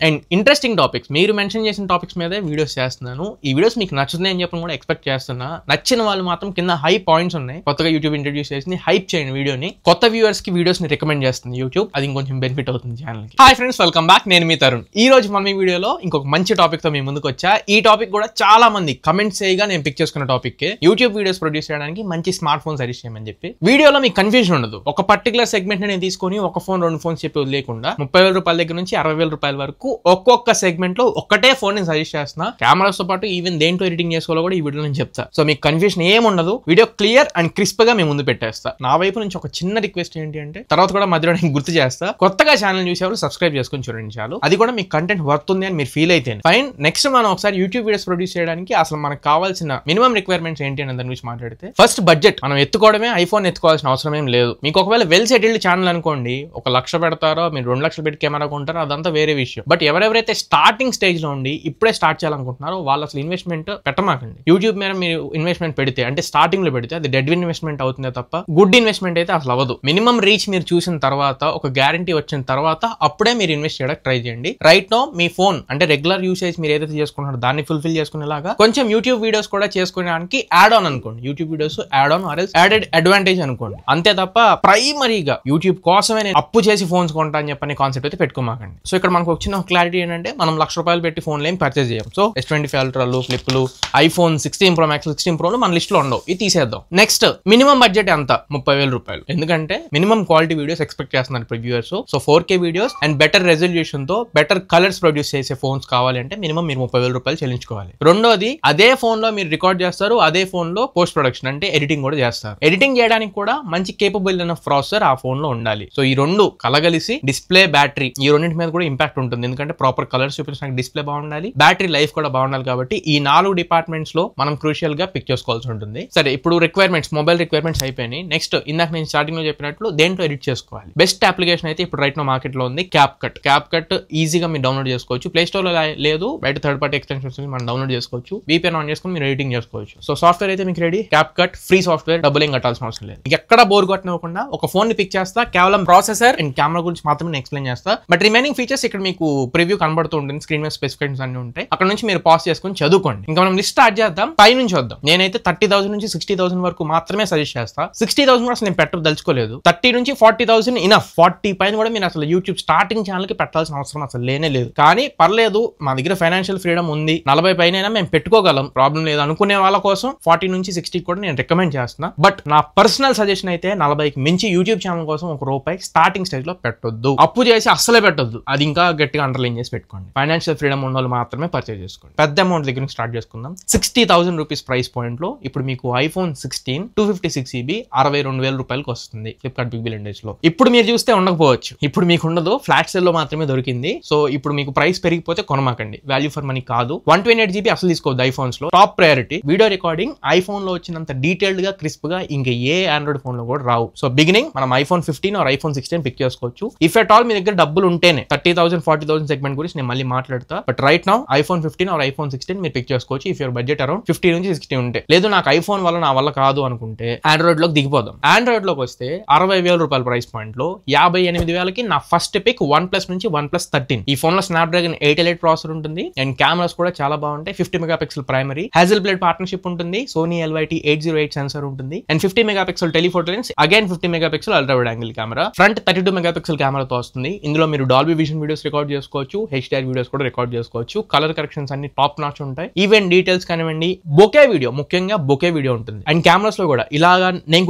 And interesting topics మీరు mention చేసిన topics మీదే వీడియోస్ చేస్తున్నాను. ఈ వీడియోస్ మీకు నచ్చుతున్నాయి అని చెప్పి కూడా ఎక్స్పెక్ట్ చేస్తున్నా. నచ్చిన వాళ్ళు మాత్రం కింద హై పాయింట్స్ ఉన్నాయి. కొత్తగా యూట్యూబ్ ఇంట్రడ్యూస్ చేసింది, హైప్ చేయండి వీడియోని. కొత్త వ్యూవర్స్ కి వీడియోస్ ని రికమెండ్ చేస్తుంది యూట్యూబ్. అది ఇంకొంచెం బెనిఫిట్ అవుతుంది ఛానల్ కి. Hi friends, welcome back. నేను మీ తరుణ్. ఈ రోజు మనం ఈ వీడియోలో ఇంకొక మంచి టాపిక్ తో మీ ముందుకు వచ్చా. ఈ టాపిక్ కూడా చాలా మంది కమెంట్స్ చేయగా నేను పిక్ చేసుకున్న టాపిక్. యూట్యూబ్ వీడియోస్ ప్రొడ్యూస్ చేయడానికి మంచి స్మార్ట్ ఫోన్ సజెస్ట్ చేయమని చెప్పి వీడియోలో మీకు కన్ఫ్యూజన్ ఉండదు. ఒక పర్టికులర్ సెగ్మెంట్ నేను తీసుకొని ఒక ఫోన్ రెండు ఫోన్స్ చెప్పి వదిలేకుండా 30,000 రూపాయల దగ్గర నుంచి 60,000 రూపాయల వరకు ఒక్కొక్క సెగ్మెంట్ లో ఒక్కటే ఫోన్ నేను సజెస్ట్ చేస్తున్నా. కెమెరాస్ తో పాటు ఈవెన్ దేంట్లో ఎడిటింగ్ చేసుకోవాలో కూడా ఈ వీడియో నేను చెప్తా. సో మీకు కన్ఫ్యూజన్ ఏముండదు. వీడియో క్లియర్ అండ్ క్రిస్ప్ గా మేము ముందు పెట్టేస్తా. నా వైపు నుంచి ఒక చిన్న రిక్వెస్ట్ ఏంటి అంటే, తర్వాత కూడా మధ్యలో నేను గుర్తు చేస్తా, కొత్తగా ఛానల్ చూసేవాళ్ళు సబ్స్క్రైబ్ చేసుకుని చూడండి చాలు. అది కూడా మీకు కంటెంట్ వర్తుంది అని మీరు ఫీల్ అయితే ఫైన్. నెక్స్ట్ మనం ఒకసారి యూట్యూబ్ వీడియోస్ ప్రొడ్యూస్ చేయడానికి అసలు మనకు కావాల్సిన మినిమం రిక్వైర్మెంట్స్ ఏంటి అని దాని గురించి మాట్లాడితే, ఫస్ట్ బడ్జెట్. మనం ఎత్తుకోవడమే, ఐఫోన్ ఎత్తుకోవాల్సిన అవసరం ఏం లేదు. మీకు ఒకవేళ వెల్ సెటిల్డ్ ఛానల్ అనుకోండి, 1 లక్ష పెడతారో మీరు 2 లక్షలు పెట్టి కెమెరా కొంటారో అదంతా వేరే విషయం. బట్ ఎవరెవరైతే స్టార్టింగ్ స్టేజ్ లో ఉండి ఇప్పుడే స్టార్ట్ చేయాలనుకుంటున్నారో వాళ్ళు అసలు ఇన్వెస్ట్మెంట్ పెట్టమాకండి. యూట్యూబ్ మీద మీరు ఇన్వెస్ట్మెంట్ పెడితే, అంటే స్టార్టింగ్ లో పెడితే అది డెడ్ ఇన్వెస్ట్మెంట్ అవుతుందే తప్ప గుడ్ ఇన్వెస్ట్మెంట్ అయితే అసలు అవ్వదు. మినిమం రీచ్ మీరు చూసిన తర్వాత, ఒక గ్యారంటీ వచ్చిన తర్వాత అప్పుడే మీరు ఇన్వెస్ట్ చేయడానికి ట్రై చేయండి. రైట్ నో మీ ఫోన్ అంటే రెగ్యులర్ యూసేజ్ మీరు ఏదైతే చేసుకుంటున్నారో దాన్ని ఫుల్ఫిల్ చేసుకునేలాగా కొంచెం యూట్యూబ్ వీడియోస్ కూడా చేసుకోవడానికి యాడ్ ఆన్ అనుకోండి. YouTube videos add on or else added advantage అనుకోండి. అంతే తప్ప ప్రైమరీగా యూట్యూబ్ కోసమే నేను అప్పు చేసి ఫోన్స్ కొంటా అని చెప్పని కాన్సెప్ట్ అయితే పెట్టుకోమాకండి. సో ఇక్కడ మనకు వచ్చిన క్లారిటీ ఏంటంటే, మనం 1 లక్ష రూపాయలు పెట్టి ఫోన్లు ఏం పర్చేజ్ చేయం. సో S25 అల్ట్రాలు, ఫ్లిప్లు, ఐఫోన్ 16 Pro Max, 16 Pro మన లిస్ట్ లో ఉండవు. ఇది తీసేద్దాం. నెక్స్ట్ మినిమం బడ్జెట్ ఎంత? 30,000 రూపాయలు. ఎందుకంటే మినిమం క్వాలిటీ వీడియోస్ ఎక్స్పెక్ట్ చేస్తున్నారు ఇప్పుడు viewers. So 4K videos and better resolution తో బెటర్ కలర్స్ ప్రొడ్యూస్ చేసే ఫోన్స్ కావాలి అంటే మినిమం మీరు 30,000 రూపాయలు చెల్లించుకోవాలి. రెండోది, అదే ఫోన్ లో మీరు రికార్డ్ చేస్తారు, అదే ఫోన్ లో పోస్ట్ ప్రొడక్షన్ అంటే ఎడిటింగ్ కూడా చేస్తారు. ఎడిటింగ్ చేయడానికి కూడా మంచి కేపబుల్ అయిన ప్రాసెసర్ ఆ ఫోన్ లో ఉండాలి. సో ఈ రెండు కలగలిసి డిస్ప్లే, బ్యాటరీ, ఈ రెండింటి మీద కూడా ఇంపాక్ట్ ఉంటుంది. ఎందుకంటే ప్రాపర్ కలర్స్ చూపించడానికి డిస్ప్లే బాగుండాలి, బ్యాటరీ లైఫ్ కూడా బాగుండాలి. కాబట్టి ఈ 4 డిపార్ట్మెంట్స్ లో మనం క్రూషియల్ గా పిక్ చేసుకోవాల్సి ఉంటుంది. సరే, ఇప్పుడు రిక్వైర్మెంట్స్, మొబైల్ రిక్వైర్మెంట్స్ అయిపోయినాయి. నెక్స్ట్, ఇందాక నేను స్టార్టింగ్ లో చెప్పినట్లు దేంట్లో ఎడిట్ చేసుకోవాలి. బెస్ట్ అప్లికేషన్ అయితే ఇప్పుడు రైట్ నో మార్కెట్ లో ఉంది CapCut. CapCut ఈజీగా మీరు డౌన్లోడ్ చేసుకోవచ్చు. ప్లే స్టోర్ లో లేదు, బయట థర్డ్ పార్టీ ఎక్స్టెన్షన్స్ మనం డౌన్లోడ్ చేసుకోవచ్చు. VPN ఆన్ చేసుకుని మీరు ఎడిటింగ్ చేసుకోవచ్చు. సో సాఫ్ట్వేర్ అయితే మీకు రెడీ. CapCut ఫ్రీ సాఫ్ట్వేర్, డబ్బులు ఏం కట్టాల్సిన అవసరం లేదు. మీకు ఎక్కడ బోర్ కొట్టనివ్వకుండా ఒక ఫోన్ ని పిక్ చేస్తా, కేవలం ప్రాసెసర్ అండ్ కెమెరా గురించి మాత్రమే నేను ఎక్స్ప్లెయిన్ చేస్తా. బట్ రిమైనింగ్ ఫీచర్స్ ఇక్కడ మీకు ప్రివ్యూ కనబడుతూ ఉంటుంది. స్క్రీన్ మీద స్పెసిఫికేషన్స్ అన్ని ఉంటాయి. అక్కడ నుంచి మీరు పాస్ చేసుకుని చదువుకోండి. ఇంకా మనం లిస్ట్ స్టార్ట్ చేద్దాం. పై నుంచి వద్దాం. నేనైతే 30,000 నుంచి 60,000 వరకు మాత్రమే సజెస్ట్ చేస్తా. 60,000 కూడా అసలు నేను పెట్టదలుచుకోలేదు. 30 నుంచి 40,000 ఇనఫ్. 40 పైన కూడా మీరు అసలు యూట్యూబ్ స్టార్టింగ్ ఛానల్ కి పెట్టాల్సిన అవసరం అసలు లేనే లేదు. కానీ పర్లేదు, మా దగ్గర ఫైనాన్షియల్ ఫ్రీడమ్ ఉంది, 40 పైన మేము పెట్టుకోగలం, ప్రాబ్లం లేదు అనుకునే వాళ్ళ కోసం 40 నుంచి 60 కూడా నేను రికమెండ్ చేస్తున్నా. బట్ నా పర్సనల్ సజెషన్ అయితే 40కి మించి యూట్యూబ్ ఛానల్ కోసం ₹1 స్టార్టింగ్ స్టేజ్ లో పెట్టొద్దు. అప్పు చేసి అస్సలే పెట్టొద్దు. అది ఇంకా గట్టిగా అండర్లైన్ చేసి పెట్టుకోండి. ఫైనాన్షియల్ ఫ్రీడమ్ ఉన్న వాళ్ళు మాత్రమే పర్చేజ్ చేసుకోండి. పెద్ద అమౌంట్ దగ్గర నుంచి స్టార్ట్ చేసుకుందాం. 60,000 రూపీస్ ప్రైస్ పాయింట్ లో ఇప్పుడు మీకు iPhone 16 256GB 62,000 రూపాయలకు వస్తుంది ఫ్లిప్కార్ట్ బిగ్ బిలియన్ డేస్ లో. ఇప్పుడు మీరు చూస్తే ఉండకపోవచ్చు, ఇప్పుడు మీకు ఉండదు, ఫ్లాట్ సేల్ లో మాత్రమే దొరికింది. సో ఇప్పుడు మీకు ప్రైస్ పెరిగిపోతే కొనమాకండి, వాల్యూ ఫర్ మనీ కాదు. 128GB అసలు తీసుకోవద్దు ఐఫోన్స్ లో. Top priority video recording iPhone లో వచ్చినంత డీటెయిల్డ్ గా, క్రిస్ప్ గా ఇంకా ఏ ఆండ్రాయిడ్ ఫోన్ లో కూడా రావు. సో బిగినింగ్ మనం iPhone 15 ఆర్ iPhone 16 పిక్ చేసుకోవచ్చు. ఇఫ్ ఎట్ ఆల్ మీ దగ్గర డబ్బులు ఉంటేనే. 30,000 40,000 సెగ్మెంట్ గురించి నేను మళ్ళీ మాట్లాడతా. But right now iPhone 15 or iPhone 16 మీరు పిక్ చేసుకోవచ్చు. ఇఫ్ యువర్ బడ్జెట్ అరౌండ్ 50 నుంచి 60 ఉంటే. లేదు నాకు ఐఫోన్ వల్ల నా వల్ల కాదు అనుకుంటే ఆండ్రాయిడ్ లోకి దిగిపోదాం. ఆండ్రాయిడ్ లోకి వస్తే 60,000 రూపాయల ప్రైస్ పాయింట్ లో 58,000కి నా ఫస్ట్ పిక్ OnePlus నుంచి OnePlus 13. ఈ ఫోన్ లో స్నాప్డ్రాగన్ 888 ప్రాసెసర్ ఉంటుంది అండ్ కెమెరాస్ కూడా చాలా బాగుంటాయి. 50 మెగాపిక్సెల్ ప్రైమరీ, Hasselblad పార్ట్నర్షిప్ ఉంటుంది, Sony LYT 808 సెన్సర్ ఉంటుంది and 50 megapixel telephoto lens, again 50 megapixel ultra wide angle camera. Front 32 megapixel కెమెరాతో వస్తుంది. ఇందులో మీరు డాల్బీ విజన్ వీడియోస్ రికార్డ్ చేసుకోవచ్చు, HDR వీడియోస్ కూడా రికార్డ్ చేసుకోవచ్చు. కలర్ కరెక్షన్స్ అన్ని టాప్ నాచ్ ఉంటాయి. ఈవెన్ డీటెయిల్స్ కానివ్వండి, బొకే వీడియో, ముఖ్యంగా బొకే వీడియో ఉంటుంది. అండ్ కెమెరాస్ లో కూడా ఇలాగా నేను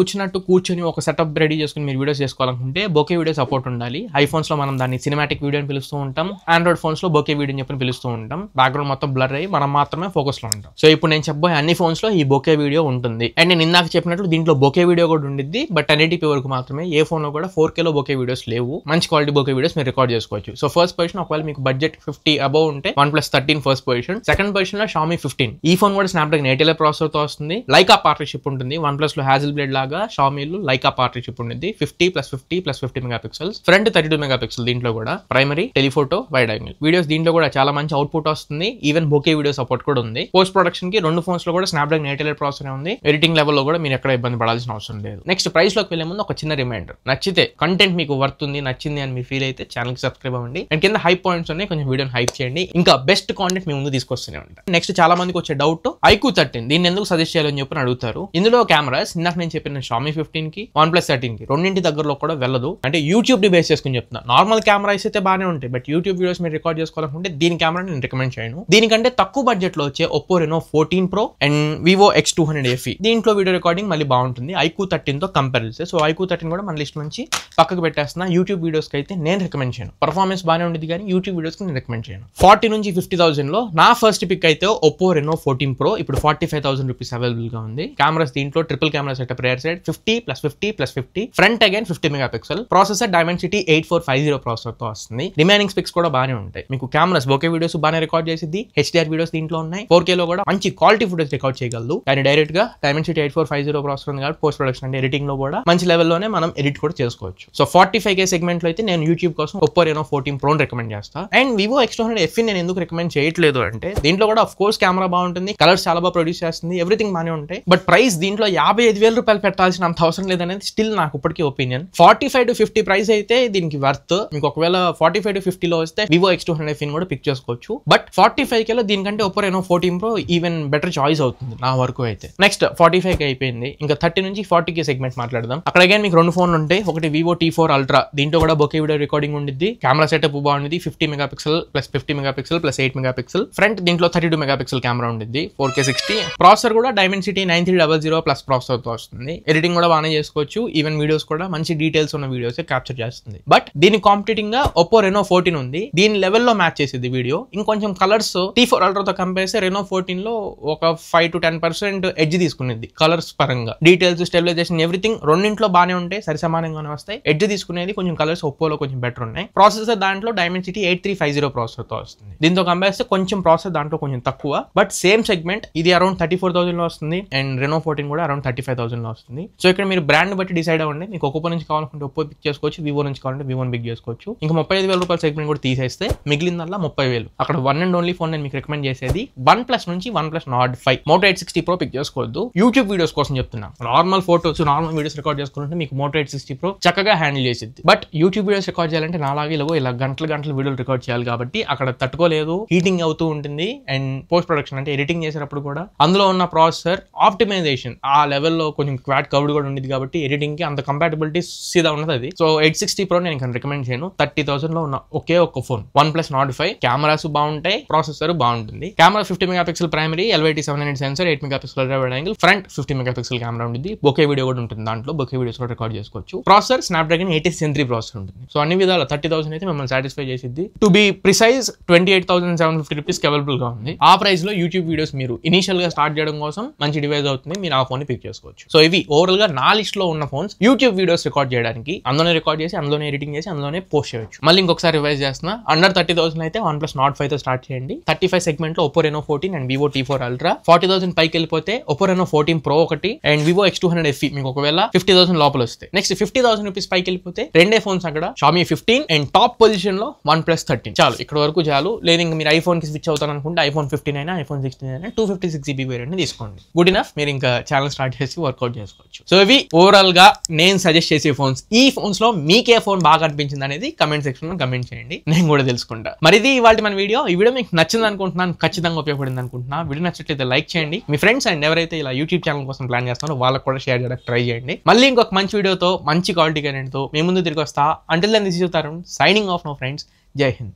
కూర్చొని ఒక సెటప్ రెడీ చేసుకుని మీరు వీడియోస్ చేసుకోవాలనుకుంటే బొకే వీడియో సపోర్ట్ ఉండాలి. ఐఫోన్స్ లో మనం దాన్ని సినిమాటిక్ వీడియో అని పిలుస్తూ ఉంటాం, ఆండ్రాయిడ్ ఫోన్స్ లో బొకే వీడియో అని చెప్పి పిలుస్తూ ఉంటాం. బ్యాక్గ్రౌండ్ మొత్తం బ్లర్ అయ్యి మనం మాత్రమే ఫోకస్ లో ఉంటాం. సో ఇప్పుడు నేను చెప్పబోయే అన్ని ఫోన్స్ లో ఈ బొకే వీడియో ఉంటుంది. అండ్ నేను ఇందాక చెప్పినట్లు దీంట్లో బొకే వీడియో కూడా ఉండిద్ది. బట్ 1080p వరకు మాత్రమే. ఏ ఫోన్ లో కూడా 4K లో బొకే వీడియోస్ లేవు. మంచి క్వాలిటీ బొకే వీడియోస్ మీరు రికార్డ్ చేసుకోవచ్చు. సో ఫస్ట్ పొజిషన్, ఒకవేళ మీకు బడ్జెట్ 50 అబౌవ్ ఉంటే OnePlus 13 first position. Second position లో Xiaomi 15. ఈ ఫోన్ కూడా స్నాప్డ్రాగన్ 888 ప్రాసెసర్ తో వస్తుంది. లైకా పార్ట్నర్షిప్ ఉంటుంది. OnePlus లో Hasselblad లాగా Xiaomi లో లైకా పార్ట్నర్షిప్ ఉంటుంది. 50+50+50 మెగాపిక్సెల్స్. Front 32 megapixel. దీంట్లో కూడా primary, telephoto, wide angle videos. దీంట్లో కూడా చాలా మంచి అవుట్పుట్ వస్తుంది. ఈవెన్ బొకే వీడియో సపోర్ట్ కూడా ఉంది. పోస్ట్ ప్రొడక్షన్ కి 2 ఫోన్స్ లో కూడా స్నాప్డ్రాగన్ 888 ప్రాసెసర్ ఉంది. ఎడిటింగ్ లెవెల్ లో కూడా మీరు ఎక్కడ ఇబ్బంది పడాల్సిన అవసరం లేదు. నెక్స్ట్ ప్రైస్ లోకి వెళ్లే ముందు ఒక చిన్న రిమైండర్, నచ్చితే కంటెంట్ మీకు వర్త్ ఉంది, నచ్చింది అని మీరు ఫీల్ అయితే ఛానల్ కి సబ్స్క్రైబ్ అవ్వండి. అండ్ కింద హై హైప్ పాయింట్స్ ఉన్నాయి, కొంచెం వీడియోని హైప్ చేయండి, ఇంకా బెస్ట్ కాంటెంట్ మీ ముందు తీసుకొస్తూనే ఉంటాను. నెక్స్ట్ చాలా మందికి వచ్చే డౌట్ iQOO 13 దీన్ని ఎందుకు సజెస్ట్ చేయాలని చెప్పి అడుగుతారు. ఇందులో కెమెరాస్ ఇందాక నేను చెప్పిన Xiaomi 15 కి OnePlus 13 కి రెండింటి దగ్గరలో కూడా వెళ్ళదు. అంటే యూట్యూబ్ ని బేస్ చేసుకుని చెప్తున్నా. నార్మల్ కెమెరాస్ అయితే బాగానే ఉంటాయి, బట్ యూట్యూబ్ వీడియోస్ మీరు రికార్డ్ చేసుకోవాలనుకుంటే దీని కెమెరా నేను రికమెండ్ చేయను. దీనికంటే తక్కువ బడ్జెట్ లో వచ్చే Oppo Reno 14 Pro and Vivo X200 FE దీంట్లో వీడియో రికార్డింగ్ మళ్ళీ బాగుంటుంది iQOO 13 తో కంపేర్ చేస్తే. సో iQOO 13 కూడా మన లిస్ట్ నుంచి పక్కకు పెట్టేస్తున్నా. యూట్యూబ్ వీడియోస్ కి అయితే నేను రికమెండ్ చేయను. పర్ఫార్మెన్స్ బాగానే ఉండేది కానీ యూట్యూబ్ వీడియోస్ కి నేను రికమెండ్ చేయను. 40 నుంచి 50,000 లో నా ఫస్ట్ పిక్ అయితే Oppo Reno 14 Pro ఇప్పుడు 45,000 రూపీస్ అవైలబుల్ గా ఉంది. కెమెరాస్ దీంట్లో triple camera setup, rare side 50+50+50, front again 50 megapixel, processor Dimensity 8450 processor తో వస్తుంది. రిమైనింగ్ స్పెక్స్ కూడా బాగానే ఉంటాయి. మీకు కెమెరాస్ బోకే వీడియోస్ బాగానే రికార్డ్ చేసింది, HDR వీడియోస్ దీంట్లో ఉన్నాయి, 4K లో కూడా మంచి క్వాలిటీ ఫుటేజ్ రికార్డ్ చేయగలదు. కానీ డైరెక్ట్ గా Dimensity 8450 ప్రాసెసర్ ఉంది కాబట్టి పోస్ట్ ప్రొడక్షన్ అంటే ఎడిటింగ్ లో కూడా మంచి లెవెల్లోనే మనం ఎడిట్ కూడా చేసుకోవచ్చు. సో 45K సెగ్మెంట్ లో అయితే నేను యూట్యూబ్ కోసం Oppo Reno 14 Pro రికమెండ్ చేస్తా. అండ్ Vivo X200 FE నేను ఎందుకు రికమెండ్ చేయట్లేదు అంటే దీంట్లో కూడా ఆఫ్ కోర్స్ కెమెరా బాగుంటుంది, కలర్స్ చాలా బాగా ప్రొడ్యూస్ చేస్తుంది, ఎవ్రీథింగ్ బాగానే ఉంటాయి. బట్ ప్రైస్ దీంట్లో 55,000 రూపాయలు పెట్టాల్సిన అంత అవసరం లేదనేది స్టిల్ నాకు ఇప్పటికీ ఒపీనియన్. 45 to 50 ప్రైస్ అయితే దీనికి వర్త్. మీకు ఒకవేళ 45 to 50 లో వస్తే Vivo X200 FE కూడా పిక్ చేసుకోవచ్చు. బట్ 45K లో దీనికంటే Oppo Reno 14 Pro even better choice అవుతుంది నా వరకు అయితే. నెక్స్ట్ 45K అయిపోయింది, ఇంకా 30 నుంచి 40K సెగ్మెంట్ మాట్లాడదాం. అక్కడ అగైన్ మీకు రెండు ఫోన్లు ఉంటాయి. ఒకటి Vivo T4 Ultra, దీంట్లో కూడా బొకే వీడియో రికార్డింగ్ ఉండిద్ది, కెమెరా సెటప్ బాగుంది, 50 megapixel plus 50 megapixel plus 8 megapixel, front దీంట్లో 32 మెగాపిక్సెల్ కెమెరా ఉండిద్ది, 4K 60. ప్రాసెసర్ కూడా Dimensity 9300 ప్లస్ ప్రాసెసర్ తో వస్తుంది. ఎడిటింగ్ కూడా బాగానే చేసుకోవచ్చు, ఈవెన్ వీడియోస్ కూడా మంచి డీటెయిల్స్ ఉన్న వీడియోస్ క్యాప్చర్ చేస్తుంది. బట్ దీని కాంపిటీటింగ్ గా Oppo Reno 14 ఉంది, దీని లెవెల్లో మ్యాచ్ చేసేది వీడియో. ఇంకొంచెం కలర్స్ T4 Ultra తో కంపేర్ చేస్తే Reno 14 లో ఒక 5 to 10% ఎడ్జ్ తీసుకునేది కలర్స్ పరంగా. డీటెయిల్స్, స్టెబిలైజేషన్, ఎవ్రీథింగ్ రెండింట్లో బాగానే ఉంటాయి, సరి సమానంగానే వస్తాయి. ఎడ్జ్ తీసుకునేది కొంచెం కలర్స్ ఒప్పోలో కొంచెం బెటర్ ఉన్నాయి. ప్రాసెసర్ దాంట్లో Dimensity 8350 ప్రాసెసర్ తో వస్తుంది. దీంతో కంపేర్ చేస్తే కొంచెం ప్రాసెసర్ దాంట్లో కొంచెం తక్కువ, బట్ సేమ్ సెగ్మెంట్. ఇది అరౌండ్ 34,000 లో వస్తుంది అండ్ Reno 14 కూడా అరౌండ్ 35,000 లో వస్తుంది. సో ఇక్కడ మీరు బ్రాండ్ బట్టి డిసైడ్ అవ్వండి. మీకు Oppo నుంచి కావాలనుకుంటే Oppo పిక్ చేసుకోవచ్చు, Vivo నుంచి కావాలంటే Vivo పిక్ చేసుకోవచ్చు. ఇంకా 35,000 రూపాయల సెగ్మెంట్ కూడా తీసేస్తే మిగిలిందల్లా 30,000. అక్కడ వన్ అండ్ ఓన్లీ ఫోన్ నేను మీకు రికమెండ్ చేసేది OnePlus నుంచి OnePlus Nord 5 Moto 860 Pro pick చేసుకోవద్దు. యూట్యూబ్ వీడియోస్ కోసం చెప్తున్నా. Normal photos, normal videos record చేసుకుంటే మీకు Moto 860 Pro చక్కగా హ్యాండిల్ చేసింది. బట్ యూట్యూబ్ వీడియోస్ రికార్డ్ చేయాలంటే నాలాగే ఇలా గంటలు వీడియోలు రికార్డ్ చేయాలి కాబట్టి అక్కడ తట్టుకోలేదు, హీటింగ్ అవుతూ ఉంటుంది. అండ్ పోస్ట్ ప్రొడక్షన్ అంటే ఎడిటింగ్ చేసేటప్పుడు కూడా అందులో ఉన్న ప్రాసెసర్ ఆప్టిమైజేషన్ ఆ లెవెల్లో కొంచెం క్వాడ్ కవర్డ్ కూడా ఉండేది కాబట్టి ఎడిటింగ్ కి అంత కంపాటబిలిటీ సీదా ఉన్నది అది. సో 860 Pro నేను రికమెండ్ చేయను. 30,000 లో ఉన్న ఒకే ఒక్క ఫోన్ OnePlus Nord 5. కెమెరాస్ బాగుంటాయి, ప్రాసెసర్ బాగుంటుంది. Camera 50 megapixel primary, LYT700 sensor, 8 megapixel wide angle, front 50 megapixel camera ఉంటుంది. బొకే వీడియో కూడా ఉంటుంది దాంట్లో, బొకే వీడియోస్ కూడా రికార్డ్ చేసుకోవచ్చు. ప్రాసెసర్ Snapdragon 8 Gen 3 ప్రాసెసర్ ఉంటుంది. సో అన్ని విధాల 30,000 అయితే మిమ్మల్ని సాటిస్ఫై చేసిద్ది. To be precise 28,750 rupees available గా ఉంది. ఆ ప్రైస్ లో యూట్యూబ్ వీడియోస్ మీరు ఇనిషియల్ గా స్టార్ట్ చేయడం కోసం మంచి డివైస్ అవుతుంది. మీరు ఆ ఫోన్ పిక్ చేసుకోవచ్చు. సో ఇవి ఓవరాల్ గా నా లిస్ట్ లో ఉన్న ఫోన్స్ యూట్యూబ్ వీడియోస్ రికార్డ్ చేయడానికి, అందులోనే రికార్డ్ చేసి, అందులోనే ఎడిటింగ్ చేసి, అందులోనే పోస్ట్ చేయొచ్చు. మళ్ళీ ఇంకొకసారి రివైజ్ చేస్తున్నా. అండర్ 30,000 అయితే OnePlus Nord 5 తో స్టార్ట్ చేయండి. 35 సెగ్మెంట్ లో Oppo Reno 14 and Vivo T4 Ultra. 40,000 పైకి వెళ్ళిపోతే Oppo Reno 14 Pro ఒకటి అండ్ Vivo X200 FE మీకు ఒకవేళ 50,000 లోపల వస్తాయి. నెక్స్ట్ 50,000 రూపీస్ పైకి వెళ్ళిపోతే రెండే ఫోన్స్ అక్కడ, Xiaomi 15 అండ్ టాప్ పొజిషన్ లో OnePlus 13. చాలు, ఇక్కడ వరకు చాలు. లేదు ఇంకా మీరు ఐఫోన్ కి స్విచ్ అవుతాను అనుకుంటే iPhone 15 అయినా iPhone 16 అయినా 256GB వేరియంట్ ని తీసుకోండి. Good enough. మీరు ఇంకా ఛానల్ స్టార్ట్ చేసి వర్కౌట్ చేసుకోవచ్చు. సో ఇవి ఓవరాల్ గా నేను సజెస్ట్ చేసే ఫోన్స్. ఈ ఫోన్స్ లో మీకే ఫోన్ బాగా అనిపించింది అనేది కమెంట్ సెక్షన్ లో కమెంట్ చేయండి, నేను కూడా తెలుసుకుంటా. మరి ఇది ఇవాళ మన వీడియో. ఈ వీడియో మీకు నచ్చింది అనుకుంటున్నాను, ఖచ్చితంగా ఉపయోగపడింది అనుకుంటున్నా. వీడియో నచ్చినట్లయితే లైక్ చేయండి. మీ ఫ్రెండ్స్ అండ్ ఎవరైతే ఇలా యూట్యూబ్ ఛానల్ కోసం ప్లాన్ చేస్తున్నారో వాళ్ళకి కూడా షేర్ చేయడానికి ట్రై చేయండి. మళ్ళీ ఇంకొక మంచి వీడియోతో, మంచి క్వాలిటీ కంటెంట్ తో మీ ముందు తిరిగి వస్తా. Until then this is your Tarun signing off no friends. Jai Hind.